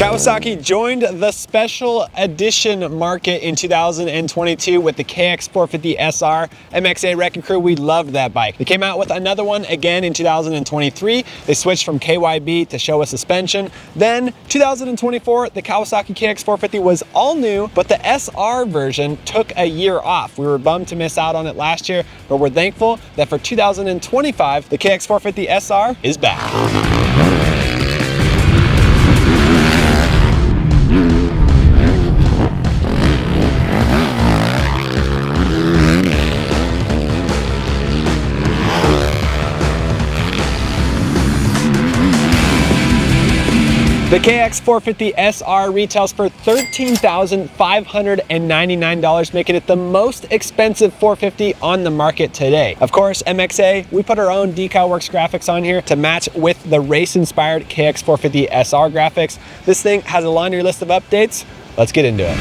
Kawasaki joined the special edition market in 2022 with the KX450SR. MXA Wrecking Crew, we loved that bike. They came out with another one again in 2023. They switched from KYB to Showa suspension. Then 2024, the Kawasaki KX450 was all new, but the SR version took a year off. We were bummed to miss out on it last year, but we're thankful that for 2025, the KX450SR is back. The KX450SR retails for $13,599, making it the most expensive 450 on the market today. Of course, MXA, we put our own decal works graphics on here to match with the race-inspired KX450SR graphics. This thing has a laundry list of updates. Let's get into it.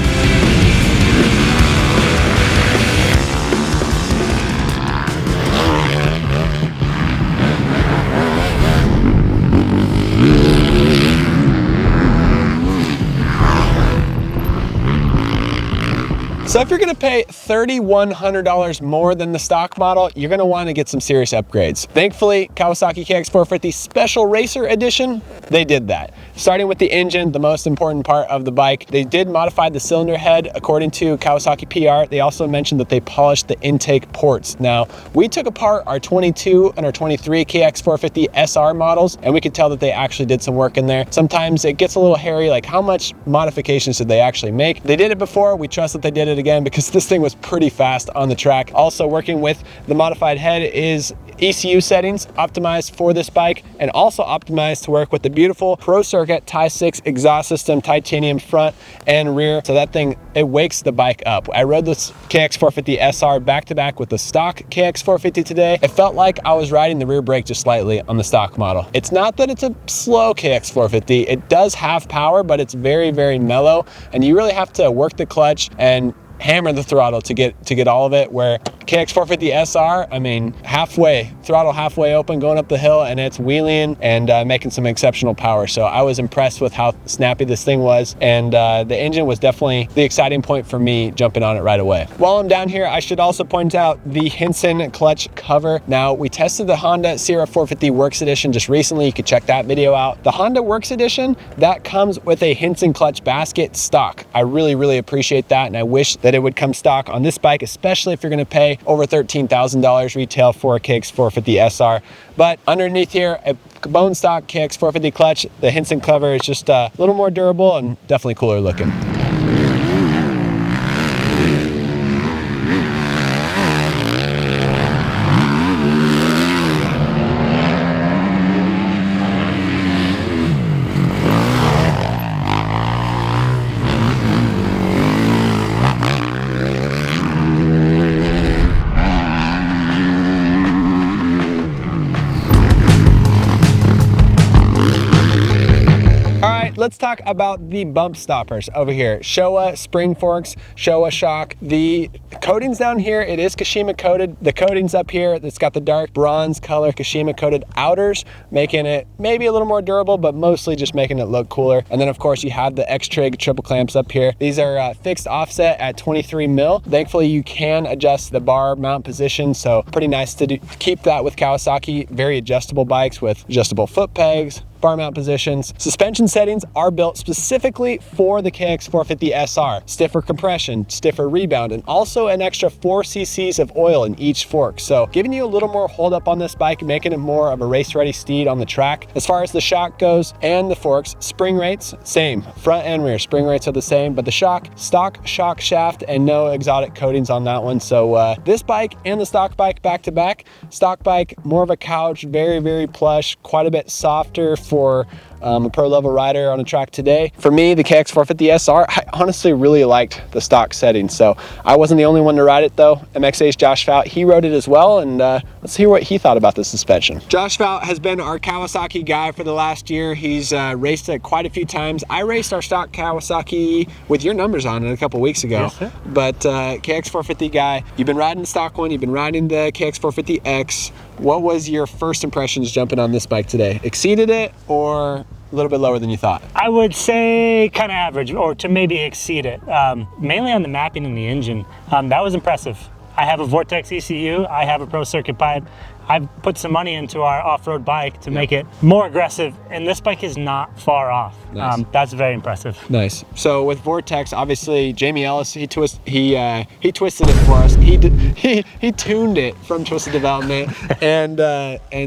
So if you're gonna pay $3,100 more than the stock model, you're gonna wanna get some serious upgrades. Thankfully, Kawasaki KX450 Special Racer Edition, they did that. Starting with the engine, the most important part of the bike, they did modify the cylinder head according to Kawasaki PR. They also mentioned that they polished the intake ports. Now, we took apart our 22 and our 23 KX450 SR models, and we could tell that they actually did some work in there. Sometimes it gets a little hairy, like how much modifications did they actually make? They did it before, we trust that they did it again because this thing was pretty fast on the track. Also working with the modified head is ECU settings optimized for this bike and also optimized to work with the beautiful Pro Circuit Ti-6 exhaust system, titanium front and rear. So that thing, it wakes the bike up. I rode this KX450 SR back to back with the stock KX450 today. It felt like I was riding the rear brake just slightly on the stock model. It's not that it's a slow KX450. It does have power, but it's very, very mellow. And you really have to work the clutch and hammer the throttle to get all of it, where KX450 SR, I mean, throttle halfway open, going up the hill, and it's wheeling and making some exceptional power. So I was impressed with how snappy this thing was, and the engine was definitely the exciting point for me jumping on it right away. While I'm down here, I should also point out the Henson clutch cover. Now, we tested the Honda Sierra 450 Works Edition just recently. You could check that video out. The Honda Works Edition, that comes with a Henson clutch basket stock. I really, really appreciate that, and I wish that it would come stock on this bike, especially if you're gonna pay over $13,000 retail for a KX450 SR. But underneath here, a bone stock KX450 clutch. The Henson cover is just a little more durable and definitely cooler looking. Let's talk about the bump stoppers over here. Showa spring forks, Showa shock. The coatings down here, it is Kashima coated. The coatings up here, it's got the dark bronze color Kashima coated outers, making it maybe a little more durable, but mostly just making it look cooler. And then of course you have the XTRIG triple clamps up here. These are fixed offset at 23 mil. Thankfully you can adjust the bar mount position, so pretty nice to keep that with Kawasaki. Very adjustable bikes with adjustable foot pegs, bar mount positions. Suspension settings are built specifically for the KX450 SR. Stiffer compression, stiffer rebound, and also an extra 4 cc's of oil in each fork. So giving you a little more hold up on this bike, making it more of a race ready steed on the track. As far as the shock goes and the forks, spring rates, same. Front and rear spring rates are the same, but the shock, stock shock shaft and no exotic coatings on that one. So this bike and the stock bike back to back. Stock bike, more of a couch, very, very plush, quite a bit softer for a pro level rider on a track today. For me, the KX450 SR, I honestly really liked the stock settings. So I wasn't the only one to ride it though. MXA's Josh Fout, he rode it as well, and let's hear what he thought about the suspension. Josh Fout has been our Kawasaki guy for the last year. He's raced it quite a few times. I raced our stock Kawasaki with your numbers on it a couple weeks ago. Yes, sir. But KX450 guy, you've been riding the stock one, you've been riding the KX450X. What was your first impressions jumping on this bike today? Exceeded it or a little bit lower than you thought? I would say kind of average, or to maybe exceed it. Mainly on the mapping and the engine. That was impressive. I have a Vortex ECU, I have a Pro Circuit pipe. I've put some money into our off-road bike to make it more aggressive, and this bike is not far off. Nice. That's very impressive. Nice. So with Vortex, obviously Jamie Ellis, he twisted it for us. He tuned it from Twisted Development, and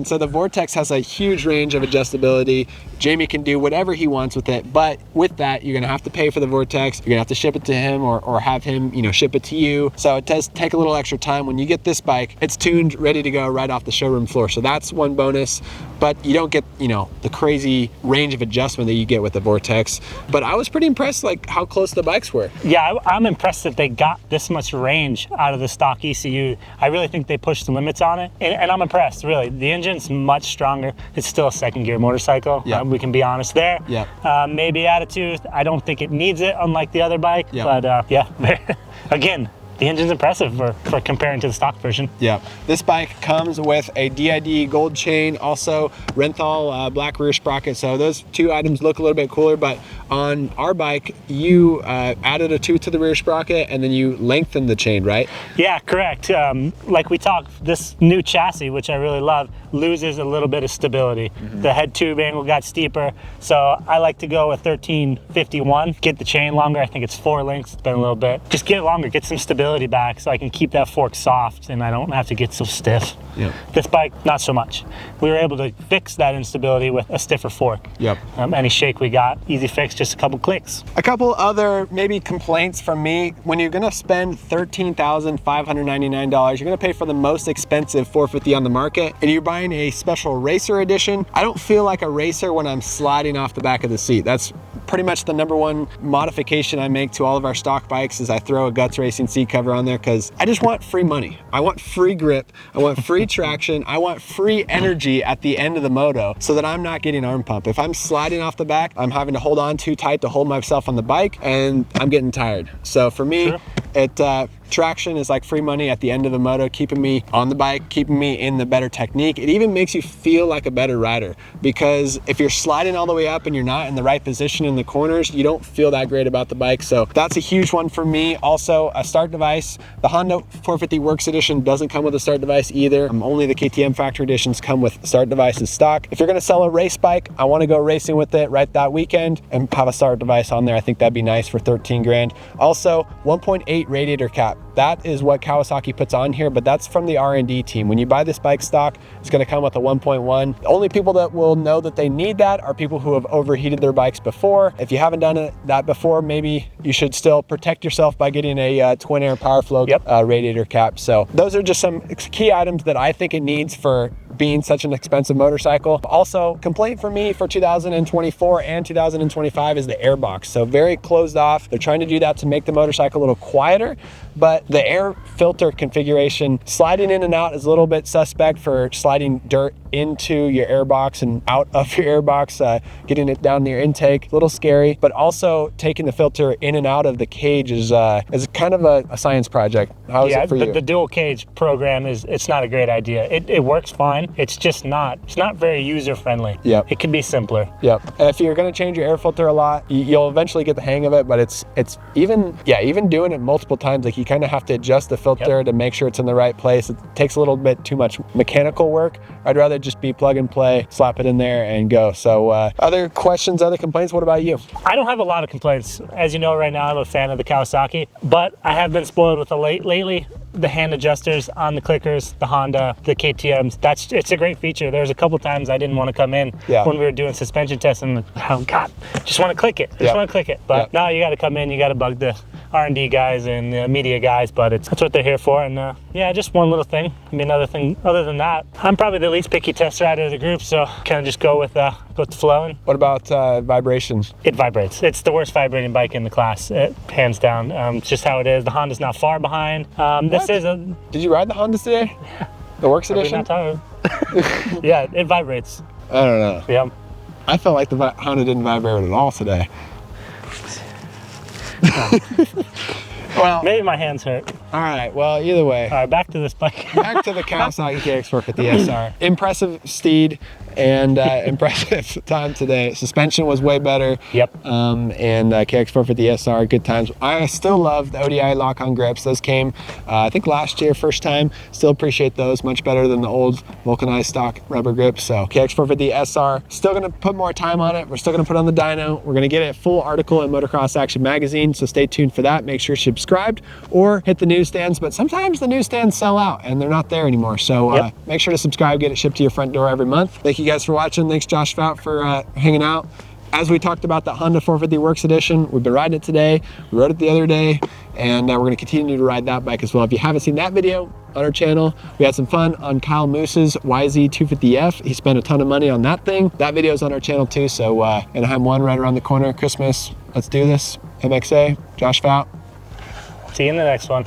so the Vortex has a huge range of adjustability. Jamie can do whatever he wants with it, but with that, you're gonna have to pay for the Vortex. You're gonna have to ship it to him, or have him, ship it to you. So it does take a little extra time. When you get this bike, it's tuned, ready to go right off the showroom floor. So that's one bonus, but you don't get, the crazy range of adjustment that you get with the Vortex. But I was pretty impressed, like how close the bikes were. Yeah, I'm impressed that they got this much range out of the stock ECU. I really think they pushed the limits on it, and I'm impressed, really. The engine's much stronger. It's still a second gear motorcycle. Yeah. We can be honest there. Yeah. Maybe attitude, I don't think it needs it, unlike the other bike. Yeah. But yeah, again, the engine's impressive for comparing to the stock version. Yeah, this bike comes with a D.I.D gold chain, also Renthal black rear sprocket. So those two items look a little bit cooler, but on our bike, you added a tooth to the rear sprocket and then you lengthened the chain, right? Yeah, correct. Like we talked, this new chassis, which I really love, loses a little bit of stability. The head tube angle got steeper, so I like to go with 1351, get the chain longer. I think it's 4 lengths, it's been a little bit. Just get it longer, get some stability back so I can keep that fork soft and I don't have to get so stiff. Yep. This bike, not so much. We were able to fix that instability with a stiffer fork. Yep. Any shake we got, easy fix, just a couple clicks. A couple other maybe complaints from me: when you're gonna spend $13,599, you're gonna pay for the most expensive 450 on the market, and you're buying a special racer edition. I don't feel like a racer when I'm sliding off the back of the seat. That's pretty much the #1 modification I make to all of our stock bikes, is I throw a Guts Racing seat cover on there, because I just want free money. I want free grip, I want free traction, I want free energy at the end of the moto, so that I'm not getting arm pump. If I'm sliding off the back, I'm having to hold on too tight to hold myself on the bike, and I'm getting tired. So for me, traction is like free money at the end of the moto, keeping me on the bike, keeping me in the better technique. It even makes you feel like a better rider, because if you're sliding all the way up and you're not in the right position in the corners, you don't feel that great about the bike. So that's a huge one for me. Also, a start device. The Honda 450 Works Edition doesn't come with a start device either. Only the KTM factory editions come with start devices stock. If you're gonna sell a race bike, I wanna go racing with it right that weekend and have a start device on there. I think that'd be nice for 13 grand. Also, 1.8 radiator cap. That is what Kawasaki puts on here, but that's from the R&D team. When you buy this bike stock, it's gonna come with a 1.1. The only people that will know that they need that are people who have overheated their bikes before. If you haven't done that before, maybe you should still protect yourself by getting a twin air power flow radiator cap. So those are just some key items that I think it needs for being such an expensive motorcycle. Also, complaint for me for 2024 and 2025 is the airbox. So very closed off. They're trying to do that to make the motorcycle a little quieter, but the air filter configuration, sliding in and out, is a little bit suspect for sliding dirt into your airbox and out of your airbox, getting it down near intake. A little scary, but also taking the filter in and out of the cage is kind of a science project. How is it for you? The dual cage program it's not a great idea. It works fine. It's just not very user friendly. Yep. It could be simpler. Yep. And if you're going to change your air filter a lot, you'll eventually get the hang of it, but it's even doing it multiple times, like you kind of have to adjust the filter to make sure it's in the right place. It takes a little bit too much mechanical work. I'd rather just be plug and play, slap it in there and go. So other questions, other complaints? What about you? I don't have a lot of complaints. As you know, right now I'm a fan of the Kawasaki, but I have been spoiled with lately. The hand adjusters on the clickers, the Honda, the KTMs, it's a great feature. There was a couple times I didn't want to come in when we were doing suspension tests, and oh God, just want to click it. Just want to click it. But now you got to come in, you got to bug the R&D guys and the media guys, but that's what they're here for. And yeah, just one little thing. I mean, another thing, other than that, I'm probably the least picky test rider of the group, so kind of just go with the flow. And what about vibrations? It vibrates. It's the worst vibrating bike in the class, hands down. It's just how it is. The Honda's not far behind. Did you ride the Hondas today? Yeah. The Works Edition? Yeah, it vibrates. I don't know. Yeah. I felt like the Honda didn't vibrate at all today. Well, maybe my hands hurt. All right, well, either way. All right, back to this bike. Back to the Kawasaki KX450SR. Impressive steed and impressive time today. Suspension was way better. Yep. And KX450SR, good times. I still love the ODI lock-on grips. Those came, I think last year, first time. Still appreciate those, much better than the old vulcanized stock rubber grips. So KX450SR, still gonna put more time on it. We're still gonna put on the dyno. We're gonna get a full article in Motocross Action magazine, so stay tuned for that. Make sure you're subscribed or hit the newsstands, but sometimes the newsstands sell out and they're not there anymore. So make sure to subscribe, get it shipped to your front door every month. Thank you guys for watching. Thanks Josh Fout for hanging out. As we talked about the Honda 450 Works Edition, we've been riding it today, we rode it the other day, and we're gonna continue to ride that bike as well. If you haven't seen that video on our channel, we had some fun on Kyle Moose's YZ250F. He spent a ton of money on that thing. That video is on our channel too, so Anaheim 1 right around the corner, Christmas. Let's do this. MXA, Josh Fout. See you in the next one.